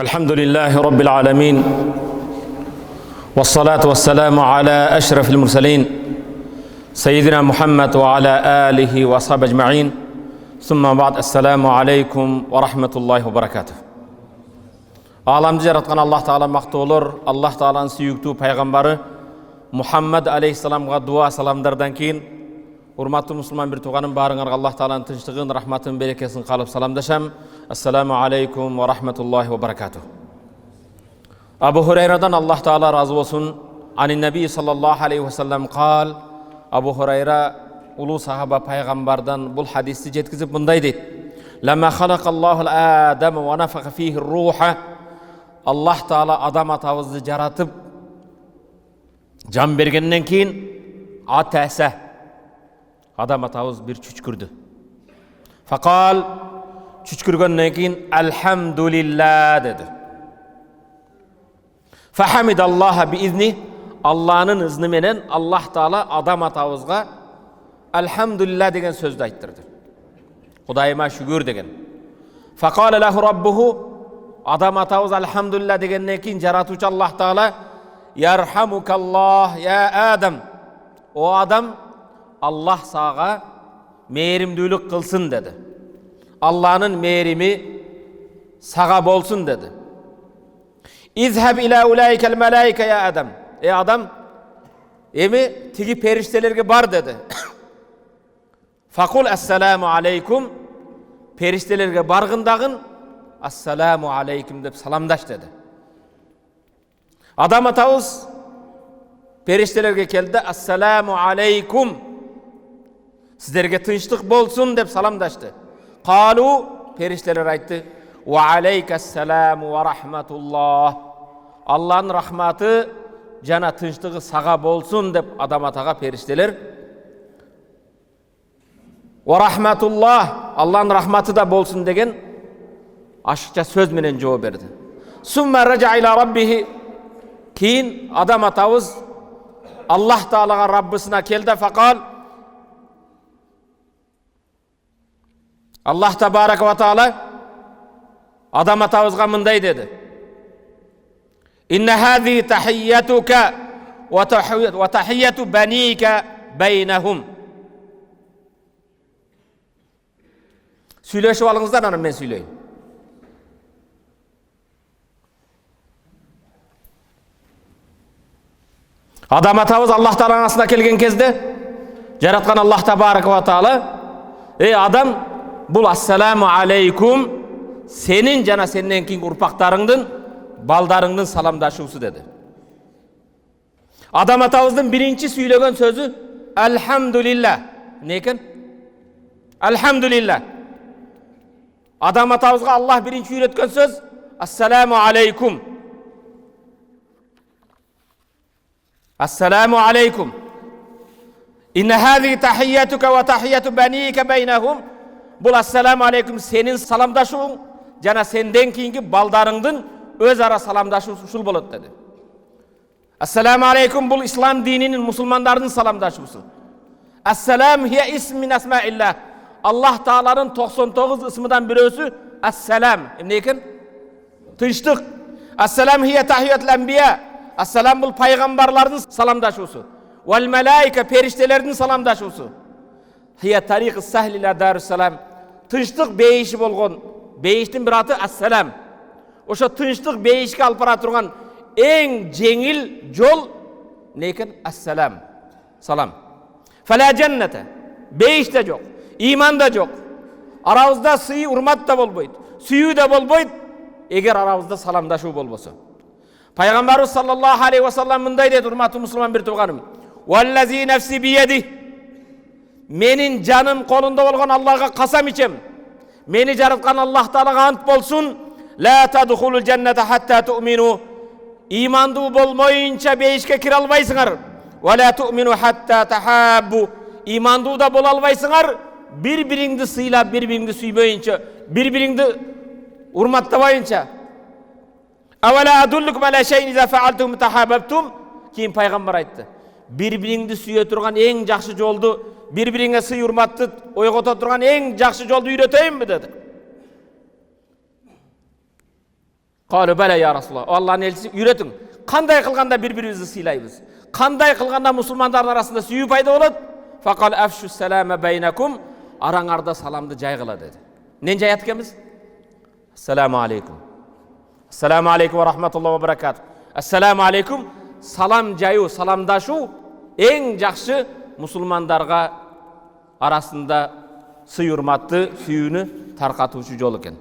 الحمد لله رب العالمين والصلاة والسلام على أشرف المرسلين سيدنا محمد وعلى آله وصحبه أجمعين ثم بعد السلام عليكم ورحمة الله وبركاته. Alamды жаратқан Аллах Таала мақтау олар, Аллах Тааланың сүйікті пайғамбары Мұхаммад алейхиссаламға дуа саламдардан кейін урматтуу мусулман бир тууганым баарыңарга Аллах Тааланын тынчтыгын, рахматын, берекесин каалап саламдашам. Ассаламу алейкум ва рахматуллахи ва баракатух. Абу Хурайрадан Аллах Таала разы болсун. Ани Наби саллаллаху алейхи ва саллам қал. Абу Хурайра улуу сахаба пайгамбардан бул хадисти жеткизип мындай дейт. Лама халакаллаху ал-Адама ва нафаха фихи руха. Аллах Таала адам атабызды жаратып жан бергенден кийин атасы адам атабыз бир чүчкүрдү. Фақал чүчкүргөндөн кийин алхамдулилlah деди. Фахамидаллаха биизни, Аллахнын ызны менен Аллах Таала адам атабызга алхамдулилlah деген сөздү айттырды. Кудайыма шүгүр деген. Фақала лаху раббуху, адам атабыз алхамдулилlah дегенден кийин жаратуучу Аллах Таала ярхамукаллах я Адам, о адам, Аллах сага мээримдүүлүк кылсын деди. Аллахнын мээрими сага болсун деди. Изхаб иля улайкал малаика я Адам, адам, эми тиги периштелерге бар деди. Факул ассаламу алейкум, периштелерге баргындагын ассаламу алейкум деп саламдаш деди. Адам атабыз периштелерге келди, ассаламу алейкум, сіздерге тынчтык болсун деп саламдашты. Қалу, периштелер айтты, ва алейкассаламу ва рахматуллах, Аллахнын рахматы жана тынчтыгы сага болсун деп адам атага периштелер ва рахматуллах, Аллахнын рахматы да болсун деген ашыкча сөз менен жооп берди. Сумма ража иля раббихи, кийин адам атабыз Аллах Таалага Раббысына келди. Фақал, Аллах табарака ва таала адам атабызга мындай деди. Инна хази тахиятука ва тахияту баника байнахум. Сүйлөшүп алыңыздар, анан мен сүйлөйүн. Адам атабыз Аллах Тааланын асына келген кезде жараткан Аллах табарака ва таала, эй адам, бул ассаламу алейкум сенин жана сенден кийинки урпактарыңдын, балдарыңдын саламдашуусу деди. Адам атабыздын биринчи сүйлөгөн сөзү алхамдулилlah. Не экен? Алхамдулилlah. Адам атабызга Аллах биринчи үйрөткөн сөз ассаламу алейкум. Ассаламу алейкум. Инна хази тахиятука ва тахияту баника байнахум. Бул ассаламу алейкум сенин саламдашуың жана сенден кийинки балдарыңдын өз ара саламдашуусу ушул болот деди. Ассаламу алейкум бул ислам дининин, мусулмандардын саламдашуусу. Ассалам хия исм мин асмаилlah. Аллах Тааланын 99 ысмыдан бирөөсү ассалам. Эмне экен? Тынчтык. Ассалам хия тахиятул анбия. Ассалам бул пайгамбарлардын саламдашуусу. Вал малаика периштелердин саламдашуусу. Хия тарих сахли ла даруссалам. Тынчтык бейиши болгон, бейиштин бир аты ассалам. Ошо тынчтык бейишке алып бара турган эң жеңил жол не экен? Ассалам. Салам. Фала жанната. Бейиш да жок, иман да жок. Арабызда сый, урмат да болбойт, сүйүү да болбойт, эгер арабызда саламдашуу болбосо. Пайгамбарыбыз саллаллаху алейхи ва саллам мындай дейт, урматтуу мусулман бир тууганым. Валлази нафси бияди. Менин жаным колунда болгон Аллахка касам ичем. Мени жараткан Аллах Таалага ант болсун. Ла тадхулул жанната хатта ту'мину. Имандуу болмоюнча бейишке кире албайсыңар. Ва ла ту'мину хатта тахаббу. Имандуу да боло албайсыңар, бири-бириңди сыйлап, бири-бириңди сүйбөйүнчө, бири-бириңди урматтабайынча. Авала адуллукум ала шайин иза фаалтум тахаббтум. Кийин пайгамбар айтты. Бири-бириңди сүйө турган эң жакшы жолду, бири-бириңе сый урматты ойгото турган эң жакшы жолду үйрөтөйүнбү деди. Қалу бәле я Расулаллах. Алланың елшісі, үйретің. Қандай қылғанда бір-бірімізді сыйлаймыз? Қандай қылғанда мұсылмандардың арасында сүю пайда болады? Фақал афшу салама байнакум. Араңарда саламды жайғыла деді. Нен жаят екенбіз? Ассаламу алейкум. Ассаламу алейкум ва рахматуллахи ва баракату. Ассаламу алейкум. Салам жаю, саламдашу ең жақсы мұсылмандарға арасында сый урматты, сүйіні тарқатушы жол екен.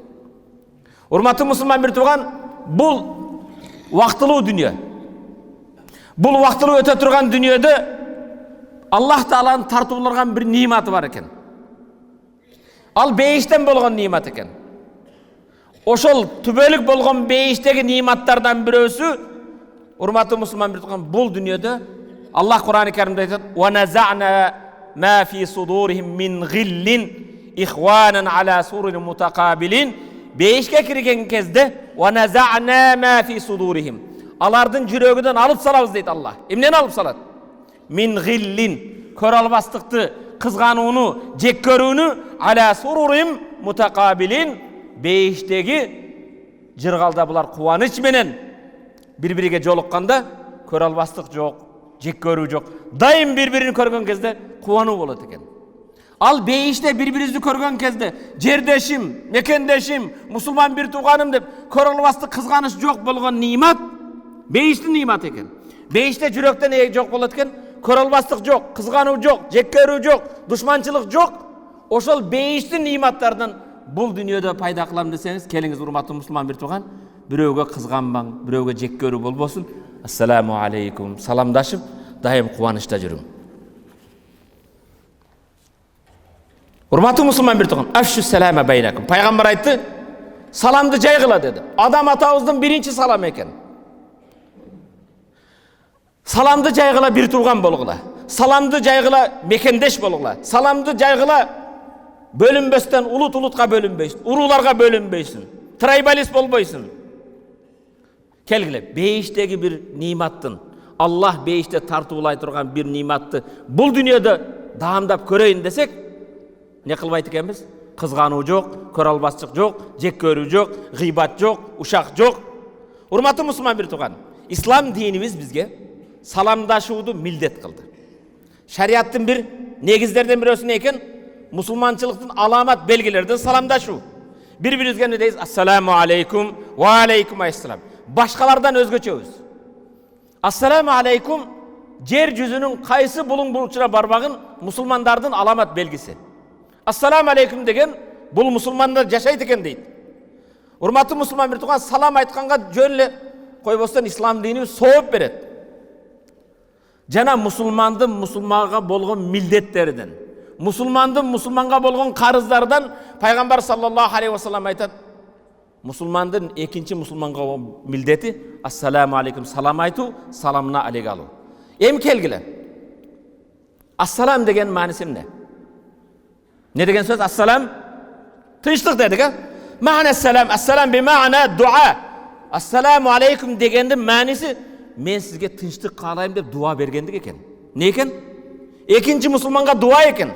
Урматты мұсылман бір туған, бұл вақтылы дүние. Бұл вақтылы өте тұрған дүниеде Аллах Тааланың тартуларған бір ниматы бар екен. Ал бейіштен болған нимат екен. Ошол түбелік болған бейіштегі ниматтардан біреусі, урматты мұсылман бір туған, бұл дүниеде Аллах Құран-ы Кәрімде айтады: "Ва назана ма фи судурихим мин ғиллин ихванан ала сурин мутақабилин." Бейішке кірген кезде "Ва назана ма фи судурихим." Алардың жүрегіден алып салабыз дейді Аллах. Емнен алып салады? Мин ғиллин, көр албастықты, қызғануыны, жек көруіні, ала сурурим мутақабилин, бейіштегі жырғалда бұлар қуаныш менен бір-біріге жолыққанда көр албастық жоқ, жек көру жоқ. Дайым бір-бірін көрген кезде қуану болады екен. Ал бейіште бір-бірізді көрген кезде жердешім, мекендешім, мұсылман бір туғаным деп көр албастық қызғаныш жоқ болған нимат бейішті нимат екен. Бейіште жүректен жоқ болады екен, көр албастық жоқ, қызғану жоқ, жек көру жоқ, дұшманшылық жоқ. Ошол бейішті ниматтардан бұл дүниеде пайда қылам десеңіз, келіңіз урматты мұсылман бір туған, біреуге қызғанбаң, біреуге жек көру болбосын. Ассаламу алейкум, саламдашып, дайым қуанышта жүрің. Урматты мұсылман бір туған, афшу салама байнакум. Пайғамбар айтты, саламды жайғыла деді. Адам атауыздың бірінші салам екен. Саламды жайғыла бір туған болғыла. Саламды жайғыла мекендеш болғыла. Саламды жайғыла бөлінбестен ұлт-ұлтқа бөлінбейсін, ұруларға бөлінбейсін, трайбалист болбойсың. Келгіле, бейіштегі бір ниматтың, Аллах бейіште тартуылай тұрған бір ниматты бұл дүниеде дамдап көрейін десек, не қылбайды екенбіз? Қызғану жоқ, көр албастық жоқ, жек көру жоқ, ғибат жоқ, ушақ жоқ. Урматты мұсылман бір туған, ислам динimiz бізге саламдашуды милдет қылды. Шариаттың бір негіздерден біреусіне екен, мұсылманшылықтың аламат белгілерден саламдашу. Bir-birimizге не дейіз? Ассаламу алейкум, ва алейкум ассалам. Башқалардан өзгөчөбүз. Ассаламу алейкум жер жүзінің қайсы бұлың бұлчына барбағын мұсылмандардың аламат белгісі. Ассаламу алейкум деген бұл мұсылмандар жашайды екен дейді. Урматты мұсылман бір туған, салам айтқанға жөнле қойбостан ислам дини сооп береді. Жана мұсылмандың мұсылманға болған милдеттерден, мұсылмандың мұсылманға болған қарыздардан пайғамбар саллаллаху алейхи ва саллям айтады: мұсылмандың екінші мұсылманға милдеті ассаламу алейкум, салам айту, саламына алейк алу. Ем келгілі, ассалам деген мәнісі не? Не деген сөз? Ассалам тыныштық дедік, а? Мәні ассалам, ассалам бе мәні дуа. Ассаламу алейкум дегенді мәнісі мен сізге тыныштық қалайым деп дуа бергендік екен. Не екен? Екінші мұсылманға дуа екен.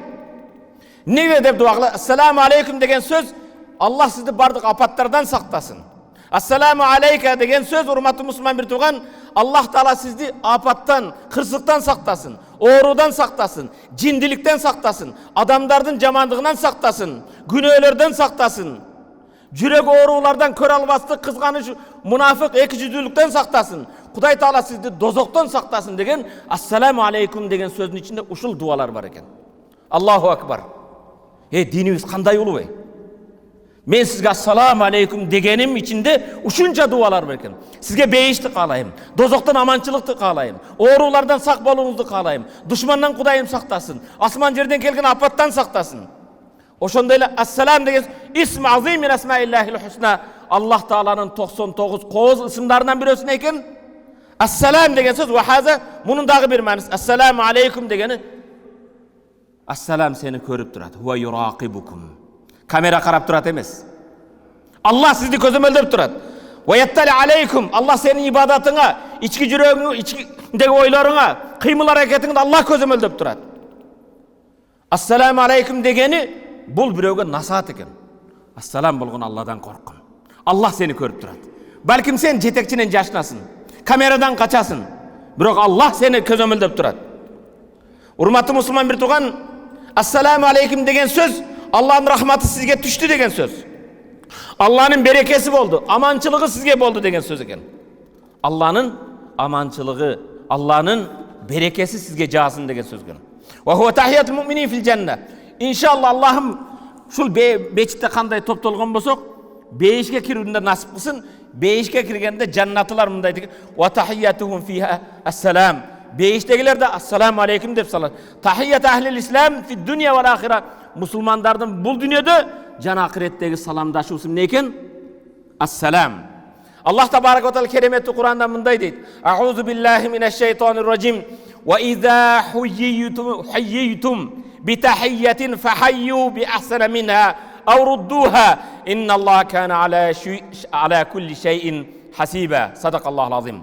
Неге деп дуа қылады? Ассаламу алейкум деген сөз Аллах сізді бардық апаттардан сақтасын. Ассаламу алейка деген сөз, урматты мұсылман бір туған, Аллах Таала сізді апаттан, қырсықтан сақтасын, орудан сақтасын, жинділіктен сақтасын, адамдардың жамандығынан сақтасын, күнөөлөрдөн сақтасын, жүрек оорулардан, көр албастык, кызганыч, мунафык, экижүздүүлүктөн сактасын. Кудай Таала сизди дозоктон сактасын деген ассаламу алейкум деген сөздүн ичинде ушул дуалар бар экен. Аллаху акбар. Динибиз кандай улуу бey? Мен сизге ассаламу алейкум дегеним ичинде ушунча дуалар бар экен. Сизге бейишти каалайм, дозоктон аманчылыкты каалайм, оорулардан сак болууңузду каалайм, душмандан Кудайым сактасын, асман жерден келген апаттан сактасын. Ошондой эле ассалам деген исм азим мин асмаиллахил хусна, Аллах Тааланын 99 кооз ысымдарынан бирөөсү экен. Ассалам деген сөз вахаза, мунун дагы бир мааниси. Ассаламу алейкум дегени ассалам сени көрүп турат. Хуа юрaqibукум. Камера карап турат эмес. Аллах сизди көзөмөлдөп турат. Ва яттали алейкум. Аллах сенин ибадатыңа, ички жүрөгүңө, ичкидеги ойлоруңа, кыймыл аракетиңди Аллах көзөмөлдөп турат. Ассаламу алейкум дегени бул бирөөгө насаат экен. Ассалам болгон Алладан корккун. Аллах сени көрүп турат. Balkim sen жетекчинен жашынасың, камерадан качасың. Бирок Аллах сени көзөмөлдөп турат. Урматтуу мусулман бир тууган, ассаламу алейкум деген сөз Аллахтын рахматы сизге түштү деген сөз. Аллахтын берекеси болду, аманчылыгы сизге болду деген сөз экен. Аллахтын аманчылыгы, Аллахтын берекеси сизге жаасын деген сөз экен. Ва хува тахиятул муъминин фил жанна. Иншалла Аллахым ушул бечитте кандай топтолгон болсок, бейишке кирүүнү насип кылсын. Бейишке киргенде жаннатылар мындай деген: "Ва тахиятухум фиха ассалам." Бейиштегилер да ассаламу алейкум деп салат. Тахият ахлил ислам фи дуния вал ахира. Мусулмандардын бул дүйнөдө жана ахиреттеги саламдашуусу эмне экен? Ассалам. Аллах табарак ва таала кереметтүү Кур'анда мындай дейт: "Аузу биллахи минаш шайтанир ражим. Ва иза хуййтум би тахиятин фахайю би ахсана минха أو ردوها إن الله كان على كل شيء حسيبا صدق الله العظيم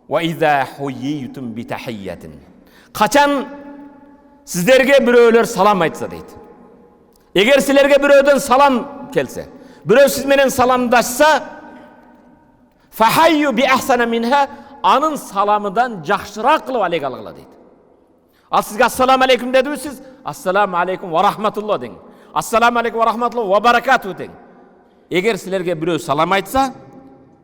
وإذا حييتم بتحية قachon sizlerge biröөлөр салам айтса дейт. Эгер силерге birөөдөн салам келсе, birөө сиз менен саламдашса, фахайю би ахсана минха, анын саламыдан жакшыраак кылып алек алгыла дейт. Ал сизге ассаламу алейкум дедиби, сиз ассаламу алейкум ва рахматуллах дең. Ассаламу алейкум ва рахматуллах ва баракату дең. Эгер силерге бирөө салам айтса,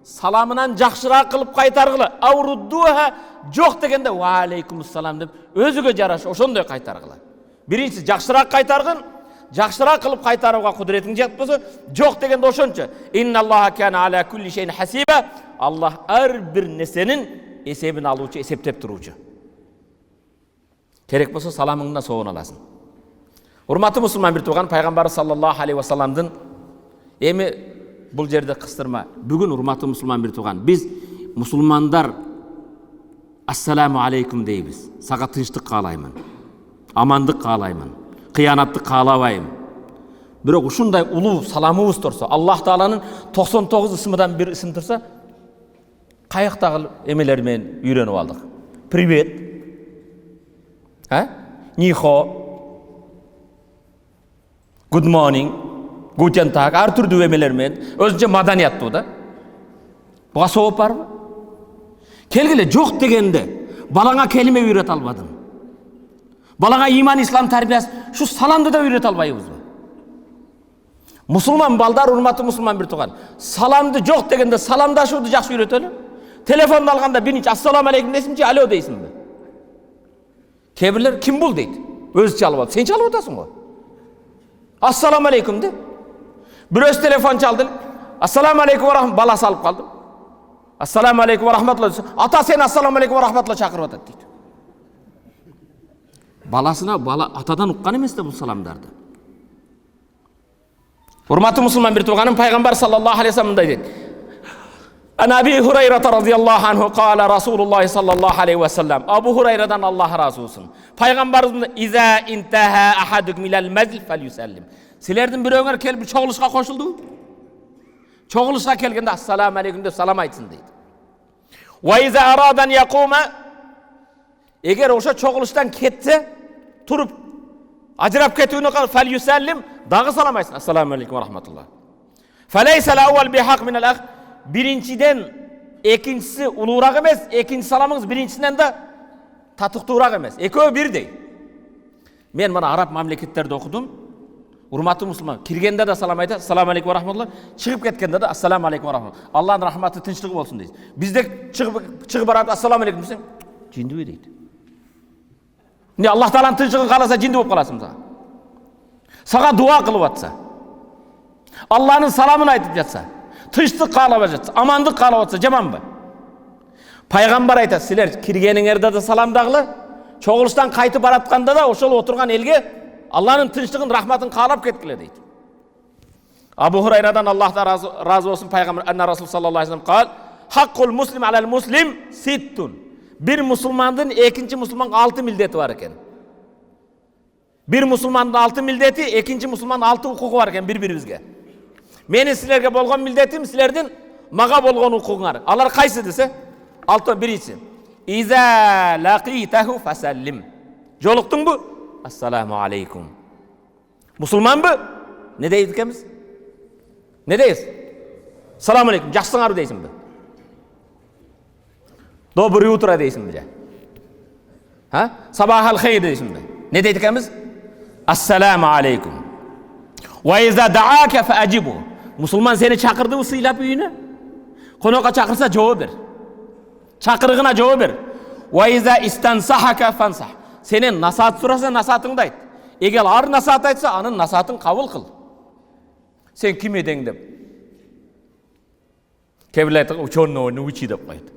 саламынан жакшыраак кылып кайтаргыла. Ауруддуха, жок дегенде ва алейкумуссалам деп өзүгө жараша ошондой кайтаргыла. Биринчи жакшыраак кайтаргын, жакшыраак кылып кайтарууга кудуретиң жет болсо, жок дегенде ошончо. Инналлаха кана аля кулли шейин хасиба. Аллах ар бир нерсенин эсебин алуучу, эсептеп туруучу. Керек болсо саламыңдан соон аласың. Урматтуу мусулман бир тууган, пайгамбар саллаллаху алейхи ва салламдын эми бул жерде кыстырма. Бүгүн урматтуу мусулман бир тууган, биз мусулмандар ассаламу алейкум дейбиз. Сага тынчтык каалаймын, амандык каалаймын, кыянаттык каалабайм. Бирок ушундай улуу саламыбыз турса, Аллах Тааланын 99 ысымынан бир ысым турса, каяктагы эмелер менен үйрөнүп алдык. Привет. Нихо. Good morning, guten tag, ар түрдүү эмелер менен өзүнчө маданияттуу да. Буга сооп барбы? Келгиле, жок дегенде балаңа келиме үйрөтө албадың. Балаңа иман, ислам тарбиясы, шу саламды да үйрөтө албайбызбы? Мусулман балдар, урматтуу мусулман бир тууган, саламды жок дегенде саламдашууду жакшы үйрөтөлү. Телефонду алганда биринчи ассаламу алейкум десимчи, алло дейсиңби? Кээ бирлер ким бул дейт. Өзү чалып алып, сен чалып атасың го. Ассаламу алейкум де. Бирөөс телефон чалды. Ассаламу алейкум ва рахмат, баласы алып калды. Ассаламу алейкум ва рахматуллах. Ата сен ассаламу алейкум ва рахматуллах чакырып атат дейт. Баласына бала атадан уккан эмес да бул саламдарды. Урматтуу мусулман бир тууганым, пайгамбар саллаллаху алейхи ва саллям мындай дейт. Ан Аби Хурайра радияллаху анху кала Расулуллах саллаллаху алейхи ва саллям. Абу Хурайрадан Аллах разы болсун. Пайгамбарыбыз иза интаха ахадукум илал мазл фалюсаллим. Силердин бирөөңөр келип чогулушка кошулду. Чогулушка келгенде ассаламу алейкум деп салам айтсын дейт. Ва иза арадан якума, эгер ошо чогулуштан кетсе, туруп ажырап кетүүнү кал фалюсаллим, дагы салам айтсын. Ассаламу алейкум ва рахматуллах. Фалайса ал-аввал бихак мин ал-ах. Биринчиден экинчиси улуураак эмес, экинчи саламыңыз биринчисинен да татыктуураак эмес. Экөө бирдей. Мен мына араб мамлекеттерде окудум. Урматтуу мусулман, киргенде да салам айтат, ассаламу алейкум ва рахматуллах, чыгып кеткенде да ассаламу алейкум ва рахматуллах. Аллахтын рахматы, тынчтыгы болсун дейт. Бизде чыгып барат, ассаламу алейкум десең, жиндиби дейт. Не Аллах Тааланын тынчтыгын кааласа жинди болуп каласың сага. Сага дуа кылып атса, Аллахтын саламын айтып жатса, тынчтык каалап жатса, амандык каалап атса жаманбы? Пайгамбар айтат, силер киргениңерде да саламдагыла, чогулуштан кайтып баратканда да ошол отурган элге Аллахтын тынчтыгын, рахматын каалап кеткиле дейт. Абу Хурайрадан Аллах да разы болсун, пайгамбар анна Расул саллаллаху алейхи ва саллям хаккул муслим алал муслим ситтун. Бир мусулмандын экинчи мусулманга 6 милдети бар экен. Бир мусулмандын 6 милдети, экинчи мусулмандын 6 укугу бар экен бири-бирибизге. Менин силерге болгон милдетим, силердин мага болгон укугуңар. Алар кайсы десе? 6 биринчи. Иза лaqитаху фасаллим. Жолуктуңбу? Ассаламу алейкум. Мусулманбы? Не дейт экенбиз? Не дейсиз? Салам алейкум, жакшысыңарбы дейсиңби? Доброе утро дейсің бе? Сабахал хейр дейсің бе? Не дейді екенбіз? Ассаламу алейкум. Ва иза даака фаажибу. Мұсылман сені шақырды сыйлап үйіне. Қонаққа шақырса жауап бер. Шақырғына жауап бер. Ва иза истансахака фансах. Сенен насат сұраса насатыңды айт. Егер ар насат айтса, анын насатын қабыл қыл. Сен кім едің деп. Кейбіреулер айтады, ученый научи деп қойды.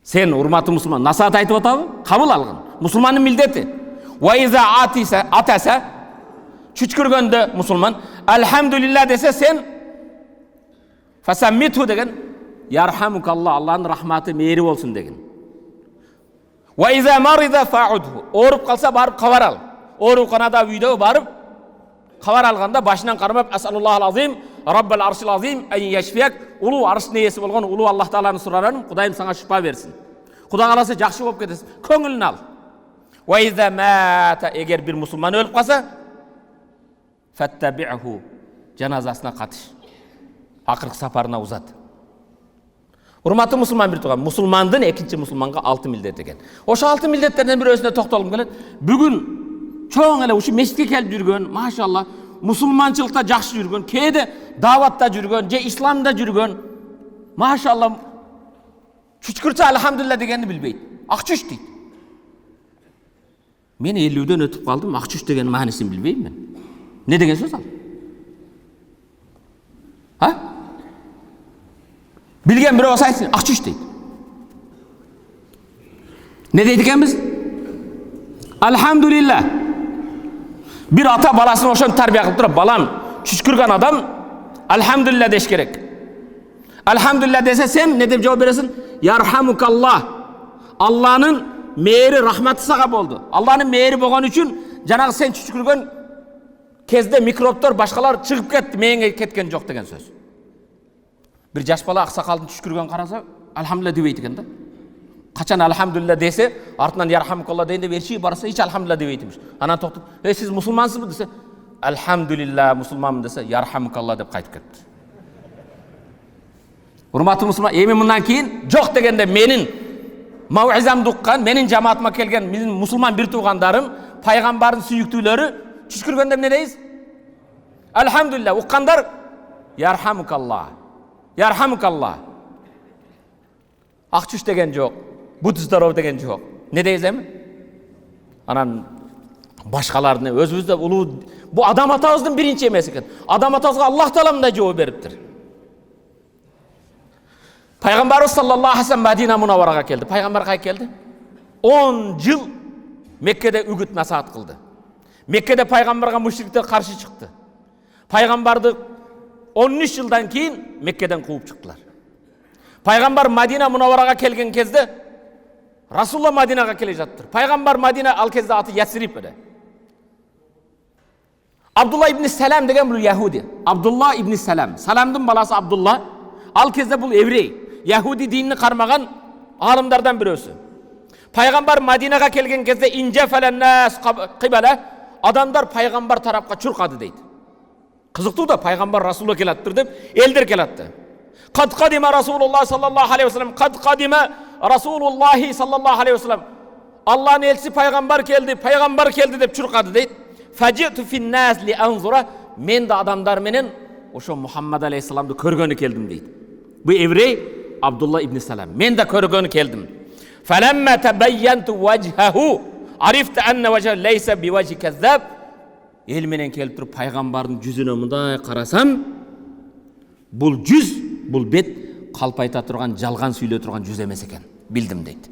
Сен урматты мұсылман насат айтып отабы, қабыл алғын. Мұсылманның милдеті. Ва иза атаса чүчкіргенде мұсылман альхамдулилля десе сен фасаммитху деген ярхамукалла, Аллахның рахматы мейірі болсын деген. Ва иза марида фаудху. Орып қалса барып қабар ал. Ооруканада үйде барып қабар алғанда башынан қармап асаллаху азим раббал аршил азим ан яшфияк. Улу арштың иесі болған улу Аллах Тааланы сұранарым, Құдайым саңа шипа берсін. Құда қаласа жақсы болып кетесің. Көңілін ал. Ва иза мата, егер бір мұсылман өліп қалса фаттабиху, жаназасына қатыш. Ақырғы сапарына ұзат. Урматты мұсылман бір туған, мұсылмандың екінші мұсылманға 6 милдет екен. Ошы 6 милдеттерден бір өзіне тоқталғым келеді. Бүгін чоң әлі ұшы мешітке келіп жүрген, машалла, мұсылманшылықта жақсы жүрген, кейде даватта жүрген, же исламда жүрген, машалла, чүчкірсе алхамдулилля дегенді білбейді. Ақчүш дейді. Мен 50-ден өтіп қалдым, ақчүш деген мәнісін білбеймін мен. Не деген сөз ал? Білген бір осы айтсын, ақчүш дейді. Не дейді екенбіз? Алхамдулилля. Bir ata balasını oşan terbiye kılıp durup, balam çüşkürgen adam alhamdülillah deş gerek. Alhamdülillah dese sen ne deyip cevap veresin? Yarhamukallah. Allah'ın meyri, rahmeti sağa oldu. Allah'ın meyri boğan için canağı sen çüşkürgen kezde mikroplar başkalar çıkıp ketti, meyine ketken yok degen söz. Bir jaş bala aksakaldın çüşkürgen karasa alhamdülillah deyip eken de. Kaçan alhamdülillah dese, артынан yarhamukallah deyinde bir şey varsa hiç alhamdülillah deyitmiş. Anan toxtup, siz musulmansınız mı dese, alhamdülillah musulmanmın dese, yarhamukallah deyip qaytып ketdi. Hurmatlı musulman, emin bundan keyin жоқ degende menin mauizamды uqqan, menin jamaatıma kelgen, menin musulman bir tuğandarım, paygambarın suyuktüleri, çüşkürgende ne deyiz? Alhamdülillah, uqqandar, yarhamukallah, yarhamukallah. Ақчүш деген жоқ. Буддиздаров деген жоқ. Не дейіз әмі? Анан башқаларына өзімізді ұлы... Бұл адам атамыздың бірінші емес екен. Адам атамызға Аллах Тағала жауап беріптір. Пайғамбарымыз саллаллаху алейхи ва саллям Мәдина Мұнаввараға келді. Пайғамбар қай келді? 10 жыл Меккеде үгіт насихат қылды. Меккеде пайғамбарға мушриктер қарсы шықты. Пайғамбарды 13 жылдан кейін Меккеден қуып шықтылар. Пайғамбар Мәдина Мұнаввараға келген кезде Расулла Мәдинаға келе жаттыр. Пайғамбар Мәдина ал кезде аты Ясрип еді. Абдулла ибн Салам деген бұл Яхуди. Абдулла ибн Салам. Саламдың баласы Абдулла. Ал кезде бұл еврей. Яхуди динini қармаған алымдардан бірісі. Пайғамбар Мәдинаға келген кезде инжафаленнас қибала, адамдар пайғамбар тарапқа чұрқады дейді. Қызықты да пайғамбар Расулла келаттыр деп елдер келатты. Qad qadima Rasulullah sallallahu aleyhi ve sellem. Qad qadima Rasulullah sallallahu aleyhi ve sellem. Allah'ın elçisi peygamber geldi deyip çurqadı deydi. Fajitu fin nas li anzura. Men de adamlar menen oşo Muhammed aleyhisselamды көргөнү келдим deydi. Bu evrey Abdullah ibn Salam. Men de көргөнү келдим. Falamma tabayyantu wajhahu ariftu anna wajha laysa biwajhi kazzab. El menen kelip turup paygambardын жүзүнө мындай карасам, бул жүз, бул бет қалпайта тұрған, жалған сөйле тұрған жүз емес екен. Білдім дейді.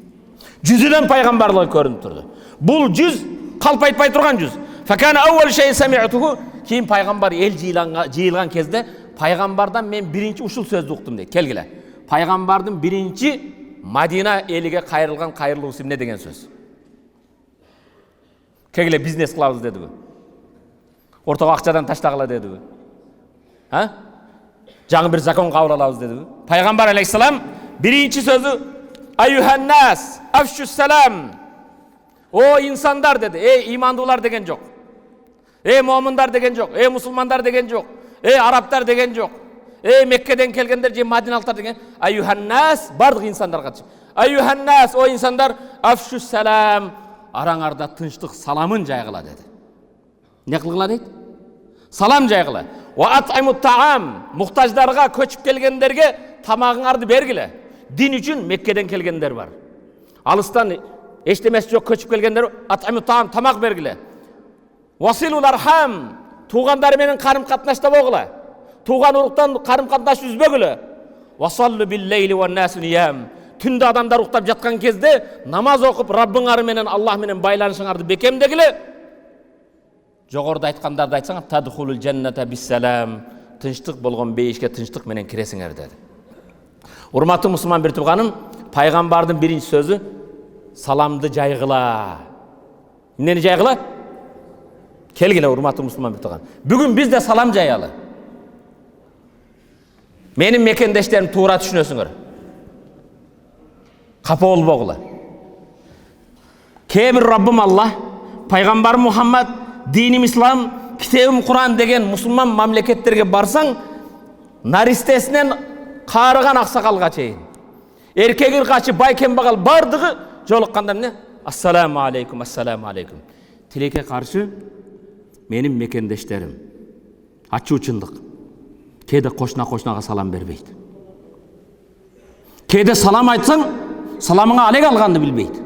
Жүзінен пайғамбарлығы көрініп тұрды. Бұл жүз қалпайтпай тұрған жүз. Факана ауал шей сами'туху. Кейін пайғамбар ел жиылған кезде пайғамбардан мен бірінші ушул сөзді ұқтым дейді. Келгіле. Пайғамбардың бірінші Мадина еліге қайырылған қайырлы не деген сөз. Келгіле бизнес қылабыз деді бі. Ортаға ақшадан таштағыла деді бі. Жаңы бір закон қабыл алабыз деді. Пайғамбар алейхиссалам бірінші сөзі Айюханнас, афшус салам. О инсандар деді. Имандылар деген жоқ. Момындар деген жоқ. Мұсылмандар деген жоқ. Арабтар деген жоқ. Меккеден келгендер же Мадиналықтар деген. Айюханнас барлық инсандарға. Ayyuhannas, o insanlar, afşus salam, arаңарда тынчтык саламын жайгыла dedi. Ne kılgıla deydi? Salam жайгыла. Wa at'imut ta'am, muhtajlarga, köçüp kelgenlerge tamagыңарды бергиле. Din üçün Mekke'den kelgenler var. Alıstan eştemesi yok köçüp kelgenler, at'imut ta'am, tamak bergile. Vasilul arham, tuğanları menin karım katnaşta boğula. Tuğan uruktan karım katnaş üzbögülü. Vasallu billeyli ve nasu niyam. Tünde adamlar uktap jatkan kezde namaz okup Rabbыңар менен Allah менен байланышыңарды бекемдегиле. Жогоруда айткандарды айтсаң, тадхулул жанната биссалам. Тынчтык болгон бейишке тынчтык менен киресиңер dedi. Урматтуу мусулман бир тууганым, пайгамбардын биринчи сөзү salamды жайгыла. Эмнени жайгыла? Келгиле урматтуу мусулман бир тууган. Бүгүн биз де салам жаялы. Менин мекендештерим туура түшүнөсүңөр. Капа болбогула. Кээ-бир Раббым Аллах, пайгамбар Мухаммад, диним ислам, китебим Куран деген мусулман мамлекеттерге барсаң, наристесинен карыган аксакалга чейин, эркеги качы бай кембагал бардыгы жолукканда эмне? Ассаламу алейкум, ассаламу алейкум. Тилекке каршы менин мекендештерим ачуучундук. Кээде кошуна салам бербейт. Кээде салам айтсаң, саламыңа алек алганды билбейт.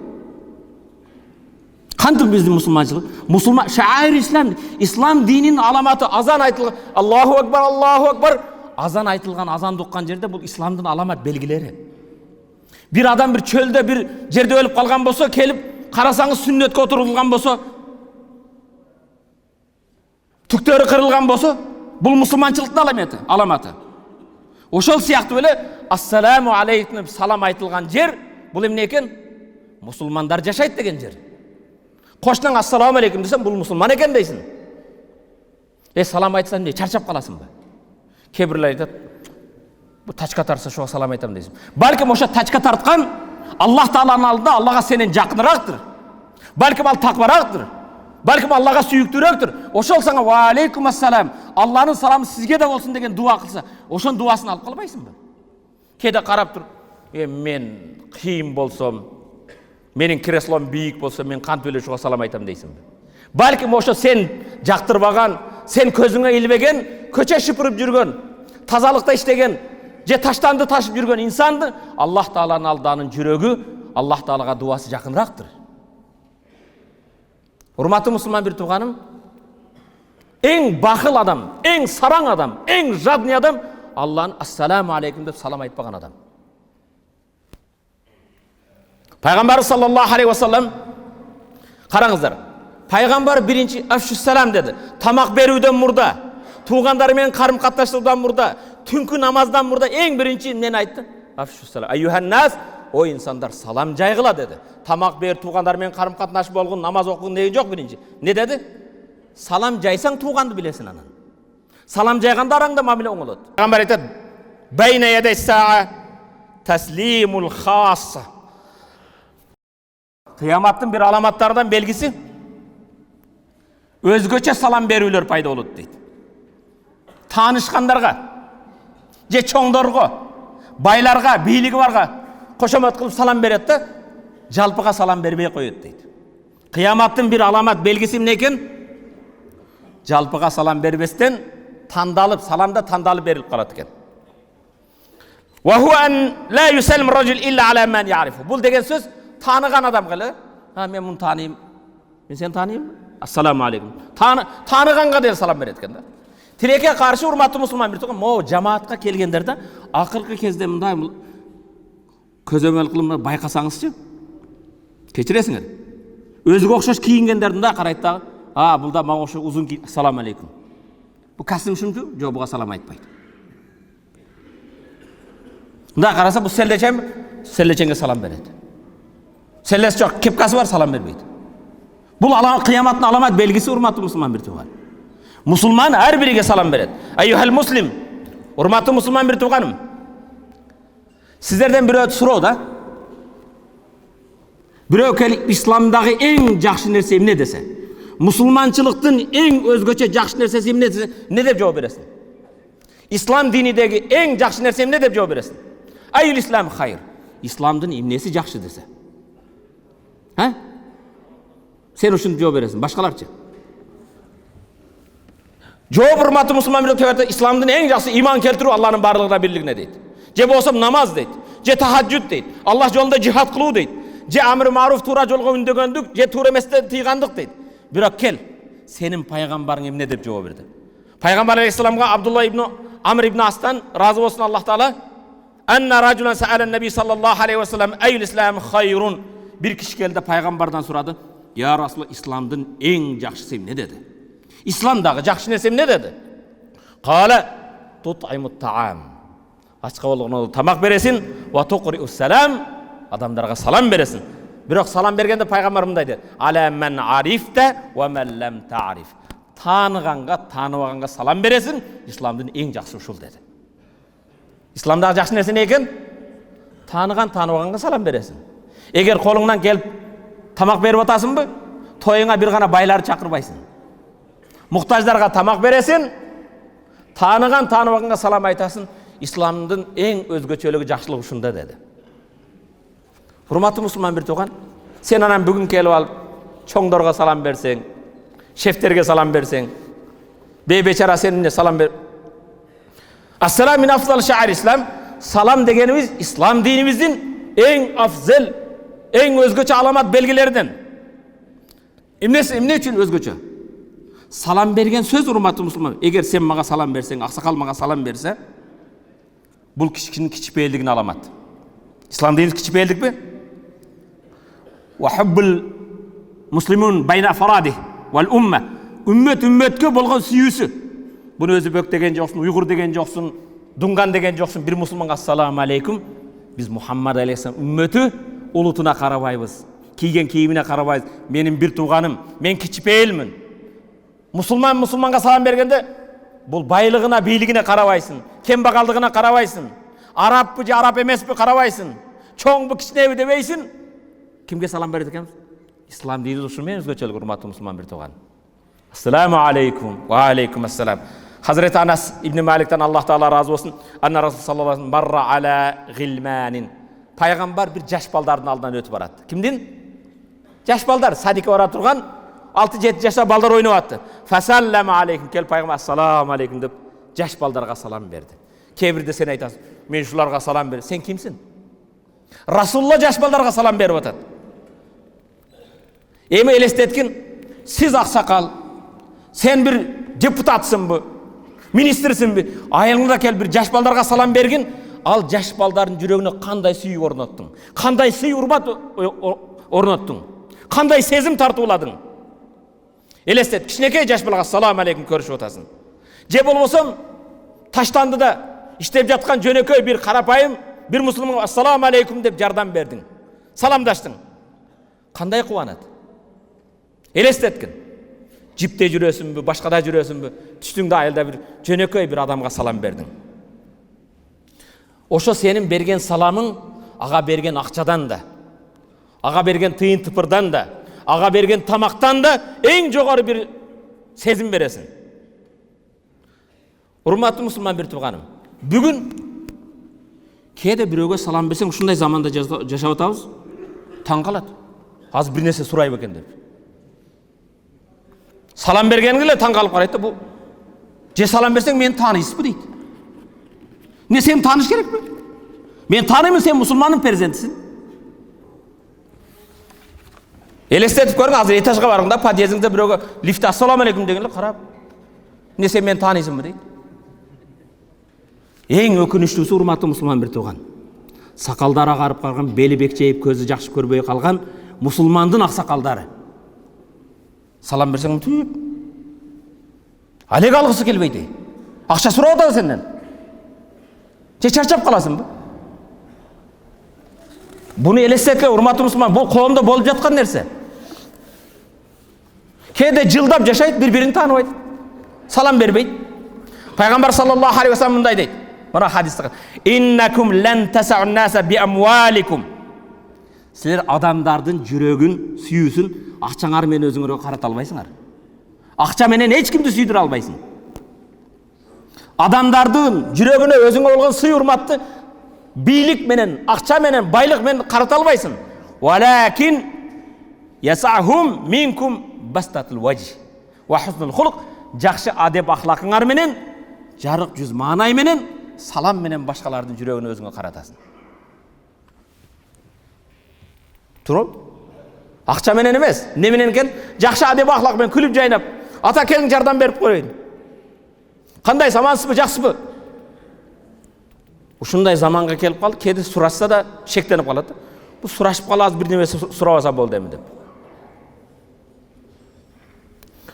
Кантип биздин мусулманчылык? Мусулман шаир ислам дининин аламаты азан айтылган, Аллаху акбар, Аллаху акбар. Азан айтылган, азанды уккан жерде бул исламдын аламат белгилери. Bir adam bir çölde bir жерде өлүп калган болсо, келип карасаңыз сүннөткө отурулган болсо, түктөрү кырылган болсо, бул мусулманчылыктын аламаты. Ошол сыяктуу эле ассаламу алейкум деп салам айтылган жер бул эмне экен? Мусулмандар жашайт деген жер. Кошунаң ассаламу алейкум десем, бул мусулман экен дейсиң. Салам айтсаң эмне, чарчап каласыңбы? Кээ бирлер айтат, bu taçka tartsa şoğa salam aytam deysiz. Balkim oşa taçka tartkan Allah Taala'nın aldığında Allah'a senin jakыныraktır. Balkim al takvaraktır. Balkim Allah'a sүйüktürektür. Oşol sana ve aleykum assalam. Allah'ın salamı sizge de olsun degen dua kılsa, oşon duasını alıp kalbaysın mı? Kede karap dur. Men kıyım bolsam, menin kreslom büyük bolsa, men kant öyle şoğa salam aytam deysin mi? Balkim oşa sen jaktırbagan, sen közüne ilbegen, köçe şıpırıp жүргөн, тазалыкта иштеген, же таштанды ташып жүргөн инсанды Аллах Тааланын алдынын жүрөгү Аллах Таалага дуасы жакынырактыр. Урматтуу мусулман бир тууганым, эң бакыл адам, эң сараң адам, эң жадный адам Аллахын ассаламу алейкум деп салам айтпаган адам. Пайгамбар саллаллаху алейхи ва саллам, караңыздар, пайгамбар биринчи афшус салам dedi. Тамак берүүдөн мурда, туугандары менен карым катташтыруудан мурда, түнкү намаздан мурда эң биринчи эмнени айтты? Афшус салам. Ayyuhannas, o insanlar salam жайгыла dedi. Тамак бер, туугандар менен карым катнашып болгон, намаз окугун неги жок биринчи. Не dedi? Салам жайсаң тууганды билесиң анан. Салам жайганда араңда мамиле оңолот. Пайгамбар айтат: "Байна ядай саа таслимул хасса." Кыяматтын бир аламаттарынан белгиси өзгөчө салам берүүлөр пайда болот дейт. Таанышкандарга, же чоңдорго, байларга, бийлиги барга кошомот кылып салам берет да, жалпыга салам бербей коет дейт. Кыяматтын бир аламат белгиси эмне экен? Жалпыга салам бербестен тандалып, саламда тандалып берилип калат экен. Wa huwa an la yusallim rajul illa ala man ya'rifu. Бул деген сөз таныган адамга эле. Мен муну тааныйм. Мен сени тааныйм. Ассаламу алейкум. Таныганга деле салам берет экен да. Тилекке каршы урматтуу мусулман бир тууган, могу жамаатка келгендерде акыркы кезде мындай көзөмөл кылып байкасаңызчы, кечиресиңер. Өзүгө окшош кийингендерди да карайт дагы, бул да мага окшош узун кийин, ассаламу алейкум. Бул касым ушунчу, жок буга салам айтпайт. Мында караса бул селлечем, селлечеңге салам берет. Селлес жок, кепкасы бар, салам бербейт. Бул кыяматтын аламат белгиси урматтуу мусулман бир тууган. Мусулман ар бириге салам берет. Ayyuhal muslim, урматтуу мусулман бир тууганым. Сиздерден бирөө суроо да. Бирөө келип исламдагы эң жакшы нерсе эмне десе, мусулманчылыктын эң өзгөчө жакшы нерсеси эмне десе, не деп жооп бересиң? Ислам динидеги эң жакшы нерсе эмне деп жооп бересиң? Айыл ислам хайр. исламдын эмнеси жакшы десе? Сен ушуну жооп бересиң, башкаларчы? Жооп урматтуу мусулман милдеттер, исламдын эң жакшы иман келтирүү Аллахтын барлыгына бирлигине дейт. Же болсо намаз дейт, же тахаджуд дейт, Аллах жолунда жихад кылуу дейт, же амр маруф туура жолго үндөгөндүк, же туура эместен тыйгандык дейт. Бирок кел, сенин пайгамбарың эмне деп жооп берди? Пайгамбар алейхиссаламга Абдулла ибн Амр ибн Астан разы болсун Аллах таала, анна ражулан саала наби саллаллаху алейхи ва саллям айл ислам хайрун. Bir kişi geldi peygamberden soradı. Ya Resulullah, İslam'dın en жақшысы ne dedi? İslam'дағы жақшы нерсе ne dedi? Kale tut'imut ta'am. Açık olduğunu tamak beresin ve tuqri'us salam. Adamlarga salam beresin. Biroq salam bergende peygamber mындай dedi. Ala men arifte ve men lem ta'rif. Tanıganга, tanımaganга salam beresin. İslam'dın en жақсы ушул dedi. İslam'дағы жақшы нерсе ne eкен? Tanıgan, tanımaganга salam beresin. Егер қолыңнан келіп тамақ беріп атасың ба, тойыңа бір ғана байларды шақырбайсың. Мұқтаждарға тамақ бересің, таныған танымағанға салам айтасың. Исламдың ең өзгөчөлүгү жакшылыгы ушунда деді. Урматтуу мусулман бир тууган, сен анан бүгүн келип алып чоңдорго салам берсең, шефтерге салам берсең, бейбечара сен салам бер. Ассалам мин афзал шаир ислам. Салам дегенimiz ислам dinimizin en afzel, en özgöçe alamat belgilerinden. Emne üçün özgöçe? Salam bergen söz urmatı musulman. Eğer sen mağa salam bersen, aksakal mağa salam berse, bul kişinin kiçipeyildigini alamat. İslam dinimiz kiçipeyildik mi? Ve hubbul muslimun bayna faradih vel umme. Ümmetke bolgan süyüsü. Bunu özbek degen joksun, Uygur degen joksun, Dungan degen joksun. Bir musulmanga assalamu aleykum. Biz Muhammed Aleyhisselam ümmeti ulutuna karabайбыз. Kiygen kiyimine karabайбыз. Benim bir tuğanım, men kiçipeyilmin. Musulmanга salam bергенде, бұл байлығына, бийлигине карабайсың. Кембагалдыгына карабайсың. Араппы же арап эмеспи карабайсың. Чоңбу кичинеби дебейсиң. Кимге салам берет экенбиз? Ислам дини ушумен өзгөчөлүк, урматтуу мусулман бир туган. Ассаламу алейкум. Ва алейкум ассалам. Hazreti Anas İbn Malik'ten Allah Teala razı olsun. Anna Rasul sallallahu aleyhi ve sellem marra ala gilmanin. Peygamber bir jaş baldarın aldından ötüp barattı. Kimdin? Jaş baldar. Sadike ora turgan 6-7 yaşta baldar oynap attı. Fasallama aleykum. Kel Peygamber assalamu aleykum dep jaş baldarga salam berdi. Kebirde sen aytasın. Men şularga salam berdim. Sen kimsin? Rasulullah jaş baldarga salam berip atat. Emi elestetkin, siz aksakal, sen bir deputatsın bu. Ministrsin bi, ayılыңда кел bir жаш балдарга салам бергин, ал жаш балдардын жүрөгүнө кандай сүйүү орноттуң, кандай сый урмат орноттуң, кандай сезим тартууладың. Элестет, кичинекей жаш балага салам алейкум көрүшүп атасың. Же болбосо таштандыда иштеп жаткан жөнөкөй bir карапайым bir мусулманга ассаламу алейкум деп жардам бердиң, саламдаштың. Кандай кубанат? Элестеткин. Cipte жүрөсүң бі, башкада жүрөсүң бі, түштүңдө айылда bir жөнөкөй bir адамга салам бердиң. Ошо сенин берген саламың ага берген акчадан да, ага берген тыйын тыпырдан да, ага берген тамактан да эң жогору bir сезим бересиң. Урматтуу мусулман бир тууганым, бүгүн кээде бирөөгө салам берсең, ушундай заманда жашап атабыз, таң калат. Азыр бир нерсе сурайбы экен деп. Salam bergeningile taң kalып karaydı bu. Je salam bersen meni tanıysızbı deydi. Ne sen tanış gerek mi? Men tanıyımın, sen musulmanın perzentisin. Elestetip görün, hazır etaşga bargında podyezdingde biröөгө lifte assalamu aleykum degенде карап. Ne sen meni tanıysızbı deydi. Эң өкүнүчтүүсү, урматтуу мусулман бир тууган, сакалдары агарып калган, бели бекчейип, көзү жакшы көрбөй калган мусулмандын аксакалдары салам берсең түйіп, алег алғысы келбейді. Ақша сұрап атады сенден. Же чарчап қаласың ба? Бұны елестетпе, урматтуу мусулман, бұл қолымда болып жатқан нәрсе. Кейде жылдап жашайды, бір-бірін таныбайды. Салам бербейді. Пайғамбар саллаллаху алейхи ва саллям мындай дейді. Мына хадисте: "Иннакум лан тасаун наса би амваликум." Силер адамдардын жүрөгүн, сүйүүсүн акчаңар менен өзүңөргө карата албайсыңар. Акча менен эч кимди сүйдүрө албайсың. Адамдардын жүрөгүнө өзүңө болгон сый урматты бийлик менен, акча менен, байлык менен карата албайсың. Валакин ясахум минкум бастатул вajh ва хуснул хулук. Жакшы адеп ахлакыңар менен, жарык жүз маанай менен, салам менен башкалардын жүрөгүнө өзүңө каратасың. Туруп? Акча менен эмес, не менен экен? Жакшы адеп ахлак менен күлүп жайнап, ата келиң жардам берип коеюн. Кандай замансызбы, жакшысызбы? Ушундай заманга келип калды, кеди сурашса да шектенип калат. Бу сурашып калабыз, бир нерсе сурабаса болду эми деп.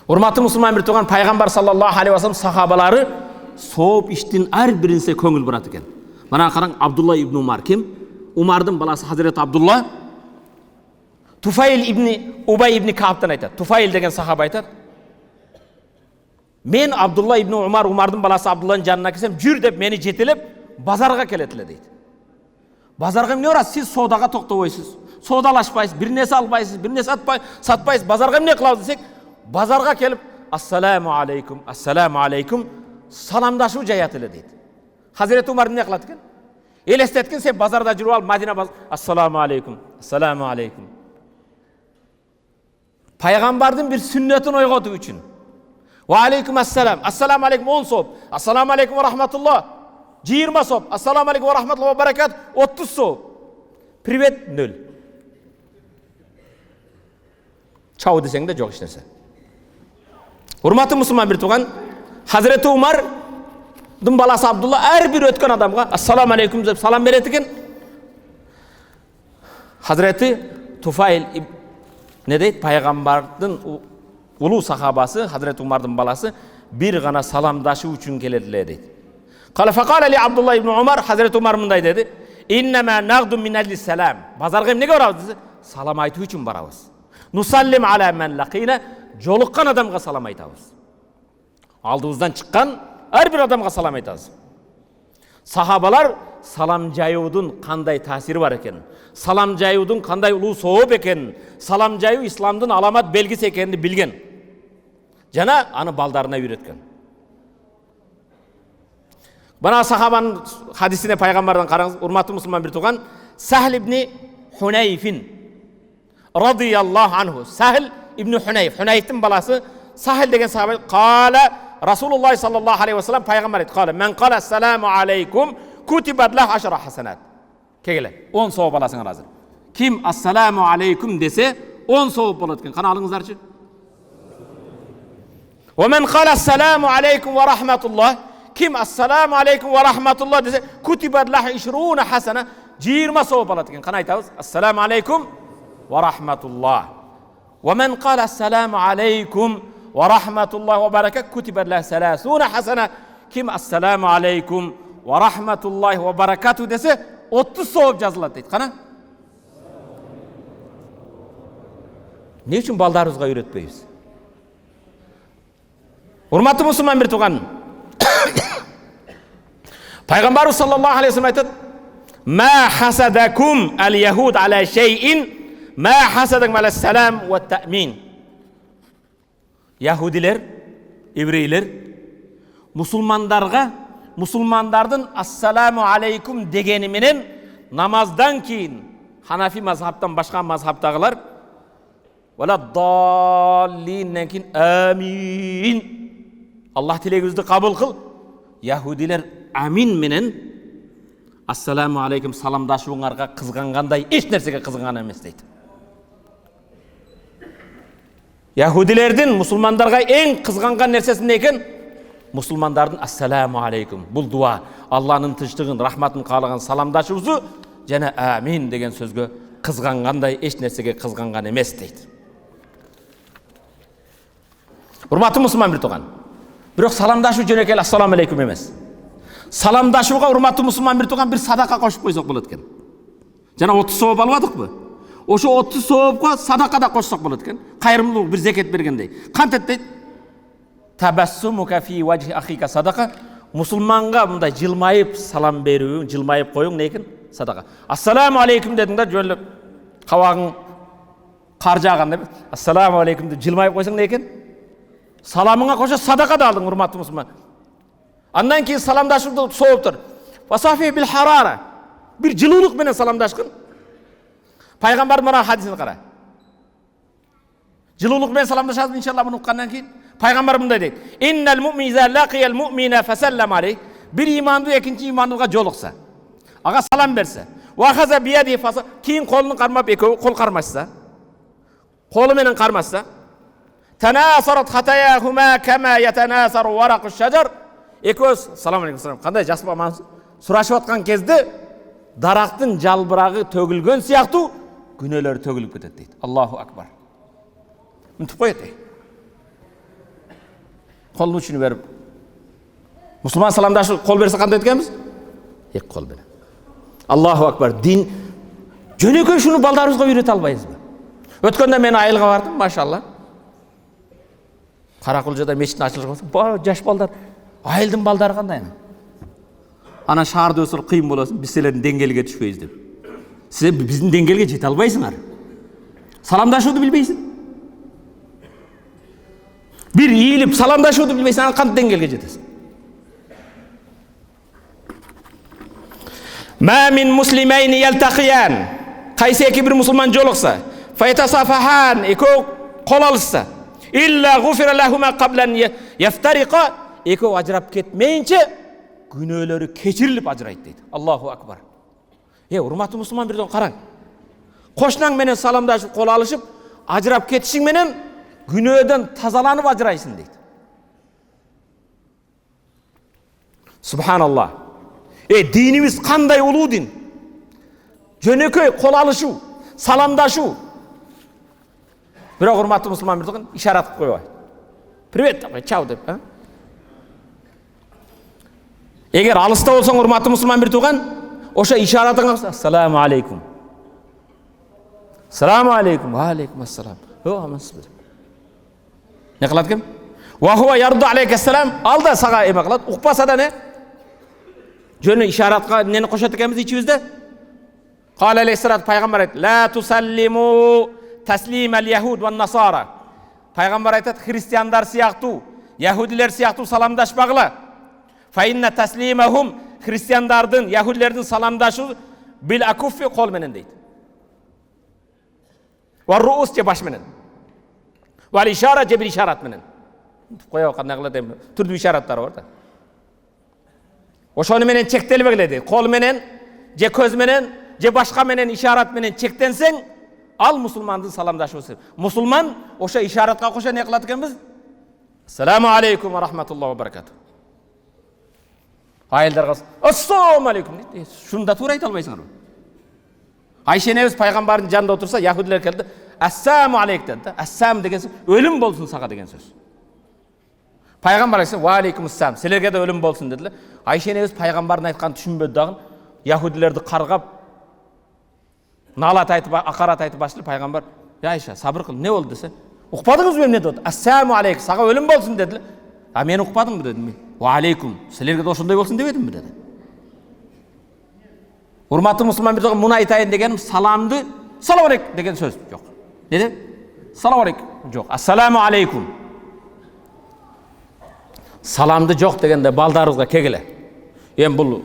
Урматтуу мусулман бир тууган, пайгамбар саллаллаху алейхи ва саллям сахабалары сооп иштин ар биринсе көңүл бурат экен. Мана караң, Абдулла ибн Умар ким? Умардын баласы Хазрет Абдулла. Туфайл ибн Убай ибн Каабтан айтат. Туфайл деген сахаба айтат. Мен Абдулла ибн Умар, Умардын баласы Абдулланын жанына келсем, жүр деп мени жетелеп базарга келет эле дейт. Базарга эмне барасыз? Сиз соодага токтобойсуз. Соодалашпайсыз, бир нерсе албайсыз, бир нерсе сатпайсыз. Базарга эмне кылабыз десек, базарга келип, ассаламу алейкум, саламдашуу жаят эле дейт. Хазрет Умар эмне кылат экен? Элестеткен, сен базарда жүрүп алып, Мадина базар, ассаламу алейкум. Пайгамбардын бир сүннөтүн ойготуу үчүн. Ва алейкум ассалам. Ассаламу алейкум 10 сооп. Ассаламу алейкум ва рахматуллах 20 сооп. Ассаламу алейкум ва рахматуллах ва баракат 30 сооп. Привет 0. Чау десең да жок эч нерсе. Урматтуу мусулман бир тууган, Хазрет Умардын баласы Абдулла ар бир өткөн адамга ассаламу алейкум деп салам берет экен. Хазрети Туфайл не дейт? Пайгамбардын улуу сахабасы, Хазрет Умардын баласы бир гана саламдашуу үчүн келет эле дейт. Кала факала ли Абдулла ибн Умар, Хазрет Умар мындай деди: "Иннама нагду мин ажли салам." Базарга эмнеге барабыз десе, салам айтуу үчүн барабыз. Нусаллим ала ман лакина, жолуккан адамга салам айтабыз. Алдыбыздан чыккан ар бир адамга салам айтабыз. Сахабалар салам жаюудун кандай таасири бар экен, салам жаюудун кандай улуу сооп экен, салам жаюу исламдын аламат белгиси экенин билген. Жана аны балдарына үйрөткөн. Бана сахабанын хадисине пайгамбардан караңыз, урматтуу мусулман бир тууган, Сахл ибн Хунайфин радияллаху анху. Сахл ибн Хунайф, Хунайфтин баласы Сахл деген сахаба, кала Расулуллах саллаллаху алейхи ва саллям пайгамбар айтты, кала мен кала ассаламу алейкум кутибат лах 10 хасанат. Кегеле 10 сооп аласың азыр. Ким ассаламу алейкум десе 10 сооп болот экен. Кана алыңыздарчы. Ва мен кала ассаламу алейкум ва рахматуллах, ким ассаламу алейкум ва рахматуллах десе кутибат лах 20 хасана, 20 сооп алат экен. Кана айтабыз? Ассаламу алейкум ва рахматуллах. Ва мен кала ассаламу алейкум ва рахматуллах ва баракат кутибат лах 30 хасана, ким ассаламу алейкум ва рахматуллах ва баракату десе 30 сооп жазылат дейт. Кана? Не үчүн балдарыбызга үйрөтпөйбүз? Урматтуу мусулман бир тууган, пайгамбарыбыз саллаллаху алейхи ва саллям айтат: "Ма хасадакум ал-яхуд ала шейин, ма хасадакум ала салам ва та'мин." Яхудилер, еврейлер мусулмандарга мусулмандардын ассаламу алейкум дегени менен намаздан кийин Ханафи мазхабтан башка мазхабтагылар вала даллиннен кийин амин, Аллах тилегибизди кабыл кыл. Яхудилер амин менен ассаламу алейкум саламдашууңарга кызгангандай эч нерсеге кызганган эмес дейт. Яхудилердин мусулмандарга эң кызганган нерсеси эмне экен? Мусулмандардын ассаламу алейкум. Бул дуа Аллахнын тынчтыгын, рахматын каалаган саламдашуусу жана амин деген сөзгө кызгангандай эч нерсеге кызганган эмес дейт. Урматтуу мусулман бир тууган, бирок саламдашуу жөнөкөй ассаламу алейкум эмес. Саламдашууга урматтуу мусулман бир тууган бир садака кошуп койсок болот экен. Жана 30 сооп албадыкпы? Ошо 30 соопко садака да кошсок болот экен. Кайрымдуулук бир зекет бергендей. Кантет дейт? Табассумука фи вajhi ахика садака. Мусулманга мындай жылмайып салам берүү, жылмайып коюң не экен? Садака. Ассаламу алейкум дедиң да жөлөп кабагың кар жааган деп, ассаламу алейкум деп жылмайып койсоң не экен? Саламыңа кошо садака да алдың, урматтуу мусулман. Андан кийин саламдашууду сооптур. Васафи бил харара. Bir жылуулук менен саламдашкын. Пайгамбардын мына хадисин кара. Жылуулук менен саламдашабыз иншалла муну уккандан кийин. Пайгамбар мындай дейт: "Иннал му'мин за лaqiyal mu'mina fasallama alayh." Bir имандуу экинчи имандууга жолукса, ага салам берсе, wa khaza bi yadihi fasa, кийин колун кармап экөө кол кармашса, колу менен кармашса, tanasаrat khatayahuma kama yatanasaru waraqu shajar. Экөөс салам алейкум салам. Кандай жас бамансыз? Сурашып аткан кезде дарактын жалбырагы төгүлгөн сыяктуу күнөөлөр төгүлүп кетет дейт. Аллаху акбар. Мынтип коет. Колун учун берип мусулман саламдашып кол берсе кандай эткенбиз? Эки кол менен. Аллаху акбар. Дин жөнөкөй шуну балдарыбызга үйрөтө албайбызбы? Өткөндө мен айылга бардым, машалла. Каракулжада мечиттин ачылышы болсо, жаш балдар, айылдын балдары кандай? Ана шаарда өсүр кыйын болосун, биз силердин деңгээлиге түшпөйбүз деп. Силер биздин деңгээлге жете албайсыңар. Саламдашууду билбейсиң. Bir ийлип саламдашууду билбейсиң, аны кантип деңгээлге жетесиң? Ма мин муслимайни ялтақиян. Кайсы эки бир мусулман жолукса, файтасафахан, экөө кол алышса, илля гуфира лахума каблан яфтариқа, экөө ажырап кетмейинче күнөөлөрү кечирилип ажырайт дейт. Аллаху акбар. Урматтуу мусулман, бирден караң. Кошунаң менен саламдашып кол алышып, ажырап кетишиң менен günөөдөн тазаланып ажырайсың дейт. Субханаллах. Динибиз кандай улуу дин. Жөнөкөй кол алышуу, саламдашуу. Бирок урматтуу мусулман бирден ишарат кылып койбой. Привет, чау деп, Эгер алыста болсоң урматтуу мусулман бир тууган, ошо ишаратыңа ассаламу алейкум. Ассаламу алейкум, ва алейкум ассалам. Амансыз. Не кылат ким? Ва хуа ярду алейка ассалам. Алда сага эме кылат, укпаса да не? Жөнү ишаратка нени кошот экенбиz ичибизде? Кала алейхиссалат, пайгамбар айтты: "Ла тусаллиму таслимал яхуд ва насара." Пайгамбар айтат, христиандар сыяктуу, яхудилер сыяктуу саламдашпагыла. Фа инна таслимахум, христиандардын, яхудилердин саламдашуу бил акуффи, кол менен дейт. Ва руус, же баш менен. Ва ишара, же бир ишарат менен. Коё кандай кылат эми? Түрдүү ишараттар бар да. Ошону менен чектелбегиле дейт. Кол менен, же көз менен, же башка менен, ишарат менен чектенсең, ал мусулмандын саламдашуусу. Мусулман ошо ишаратка кошо не кылат экенбиз? Ассаламу алейкум ва рахматуллахи ва баракату. Айылдарга ассаламу алейкум дейт. Шуну да туура айта албайсыңарбы? Айша энебиз пайгамбардын жанында отурса, яхудилер келди, ассаламу алейк dedi. Assam деген сөз өлүм болсун сага деген сөз. Пайгамбар айтса, ва алейкум ассалам, силерге да өлүм болсун дедилер. Айша энебиз пайгамбардын айтканын түшүнбөдү дагы, яхудилерди каргап, налат айтып, акарат айтып баштады. Пайгамбар: "Я Айша, сабыр кыл, не болду?" десе, "Укпадыңызбы эмне деп? Ассаламу алейк, сага өлүм болсун" дедилер. "А мен укпадымбы?" дедим. "Ва алейкум, силерге да ошондой болсун дебедимби?" деди. Урматтуу мусулман, бир муну айтайын дегеним, саламды салам алейк деген сөз жок. Не деп? Салам алейк жок. Ассаламу алейкум. Саламды жок дегенде балдарыбызга кегиле. Эми бул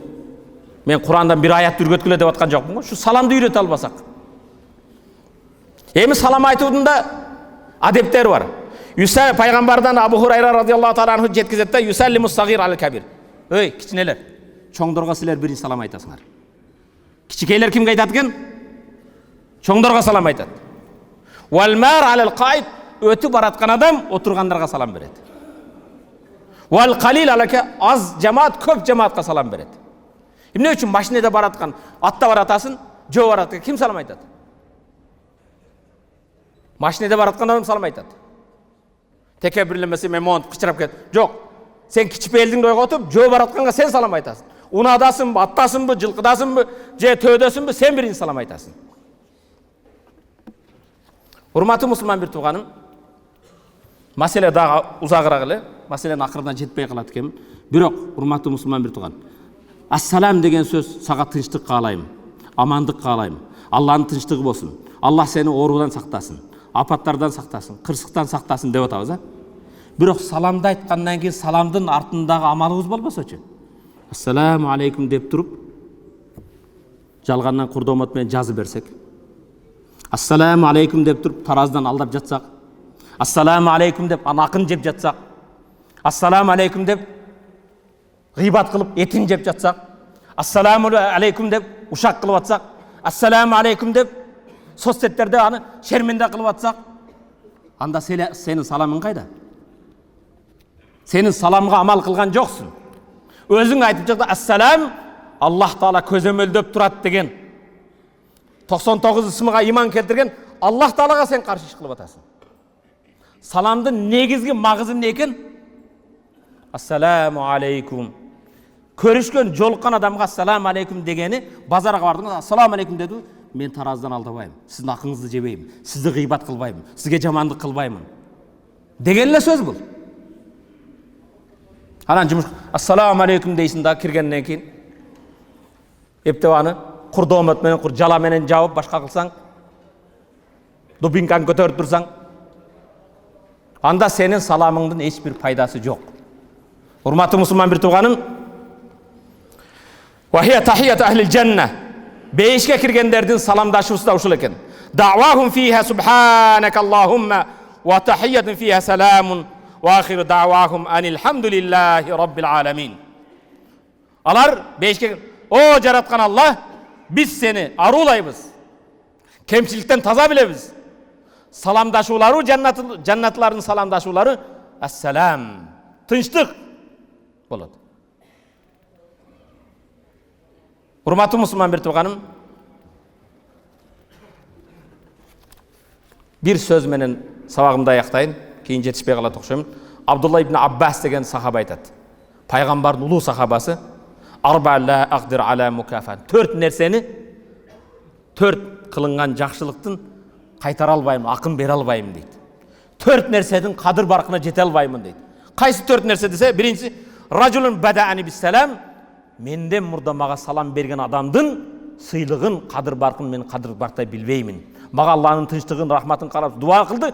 мен Курандан бир аятты үргөткүлө деп аткан жокмун го. Шу саламды үйрөтө албасак. Эми салам айтуудун да адептери бар. Юса пайгамбардан Абу Хурайра радиаллаху таала анху жеткизет да, юсаллимус сагир аль кабир. Эй, кичинелер, чоңдорго силер биринчи салам айтасыңар. Кичикейлер кимге айтат экен? Чоңдорго салам айтат. Вал мар алал qaid, өтүп бараткан адам отургандарга салам берет. Вал қалил алака, аз жамаат, көп жамаатка салам берет. Эмне үчүн машинада бараткан, атта баратасың, жөө бараткан ким салам айтат? Машинада бараткан адам салам айтат. Теке бирлемесе мен монт кычырап кет. Жок. Сен кичип элдиңди ойготуп, жөө баратканга сен салам айтасың. Унадасыңбы, аттасыңбы, жылкыдасыңбы, же төөдөсүңбү, сен биринчи салам айтасың. Урматтуу мусулман бир тууганым, маселе дагы узагыраак эле, маселени акырына жетпей калат экен. Бирок, урматтуу мусулман бир тууган, ассалам деген сөз сага тынчтык каалайм, амандык каалайм. Алланын тынчтыгы болсун. Аллах сени оорудан сактасын, апаттардан сактасын, кырсыктан сактасын деп атабыз, а? Бирок саламды айткандан кийин саламдын артындагы амалыбыз болбосочу. Ассаламу алейкум деп туруп, жалғаннан құрдомат менен жазып берсек, ассаламу алейкум деп тұрып тараздан алдап жатсақ, ассаламу алейкум деп анақын жеп жатсақ, ассаламу алейкум деп ғибат қылып етін жеп жатсақ, ассаламу алейкум деп ушақ қылып жатсақ, ассаламу алейкум деп соцсеттерде аны шерменде қылып жатсақ, анда сенің саламың қайда? Сенің саламға амал қылған жоқсың. Өзің айтып жатқан ассалам Аллах Таала көзөмөлдөп тұрады деген 99 исмиға иман келтірген Аллах Таалаға сен қарсы іш қылып жатасың. Саламдың негізгі мағызы не екен? Ассаламу алейкум. Көрішкен жолыққан адамға ассаламу алейкум дегені, базарға бардыңыз, ассаламу алейкум деді, мен тараздан алдабаймын, сіздің ақыңызды жебеймін, сізді ғибат қылбаймын, сізге жамандық қылбаймын дегенле сөз бұл. Анан жұмыс ассаламу алейкум дейсің да кіргеннен кейін ептеп аны құрдомат менен жала менен жауып башқа қылсаң, дубинканы көтеріп тұрсаң, анда сенің саламыңдың ешбір пайдасы жоқ. Урматтуу мусулман бир тууганым, вахия тахият ахлил жанна. Бейишке киргендердин саламдашуусу да ушул экен. Даъвахум фиха субханак аллахумма ва тахиятун фиха саламун ва ахиру даъвахум анил хамдулиллахи раббил аламин. Алар бейишке о жараткан Аллах, биз сени арулайбыз. Кемчиликтен таза билебиз. Саламдашуулары жаннатлардын саламдашуулары ассалам, тынчтык болот. Урматтуу мусулман бир тууганым, бир сөз менен сабагымды аяктайын, кийин жетишпей калат окшойм. Абдулла ибн Аббас деген сахаба айтат. Пайгамбардын улуу сахабасы, арба ла aqdir ala mukafan. 4 нерсени, 4 кылынган жакшылыктын кайтара албайм, акын бере албайм дейт. 4 нерседин кадыр баркына жете албаймын дейт. Кайсы 4 нерсе десе, биринчи, ражулун бадa'ani bis-salam, менден мурда мага салам берген адамдын сыйлыгын, кадыр баркын мен кадыр бартай билбеймин. Мага Аллахтын тынчтыгын, рахматын карап дуа кылды.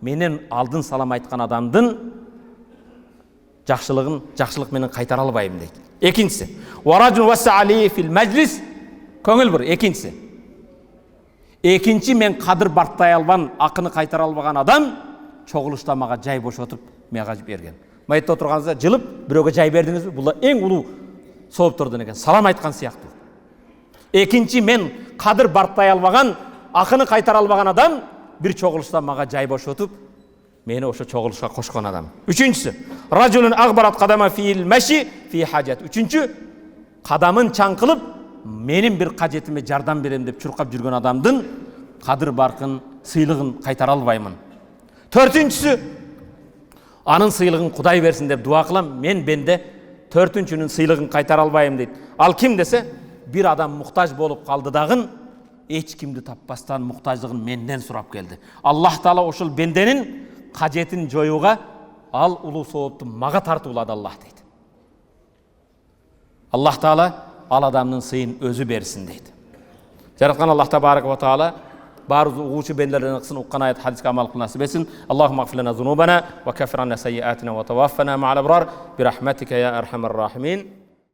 Менен алдын салам айткан адамдын жакшылыгын жакшылык менен кайтара албайм дейт. Экинчиси, ва ражулун вас'али фил majlis, көңүл бур. Экинчиси, экинчи мен кадыр бартай албан, акыны кайтара албаган адам чогулушта мага жай бошотуп мага берген. Майытта отурганыңызда жылып бирөөгө жай бердиңизби? Бул эң улуу сооптордон экен. Салам айткан сыяктуу. Экинчи мен кадыр бартай албаган, акыны кайтара албаган адам бир чогулушта мага жай бошотуп мени ошо чогулушка кошкон адам. Үчүнчүсү, ражулун агбарат кадама фил маши фи хажат. Үчүнчү, кадамын чаңкылып менин бир кажетиме жардам берем деп чуркап жүргөн адамдын кадыр баркын, сыйлыгын кайтара албаймын. Төртүнчүсү, анын сыйлыгын Кудай берсин деп дуа кылам, мен бенде төртүнчүнүн сыйлыгын кайтара албайм дейт. Ал ким десе, бир адам муктаж болуп калды дагы эч кимди таппастан муктаждыгын менден сурап келди. Аллах Таала ошол бенденин кажетін жоюға ал улуу соопту мага тартуулады Аллах дейт. Аллах Таала ал адамдын сыйын өзү берсин дейт. Жараткан Аллах табарак ва таала баарыбыз угуучу бендерден кысын уккан аят хадиске амал кылып насип этсин. Аллахумма гфир лана зунубана ва каффир анна сайyi'atina ва таваффана мa'ал абрар bi rahmatika ya arhamar rahimin.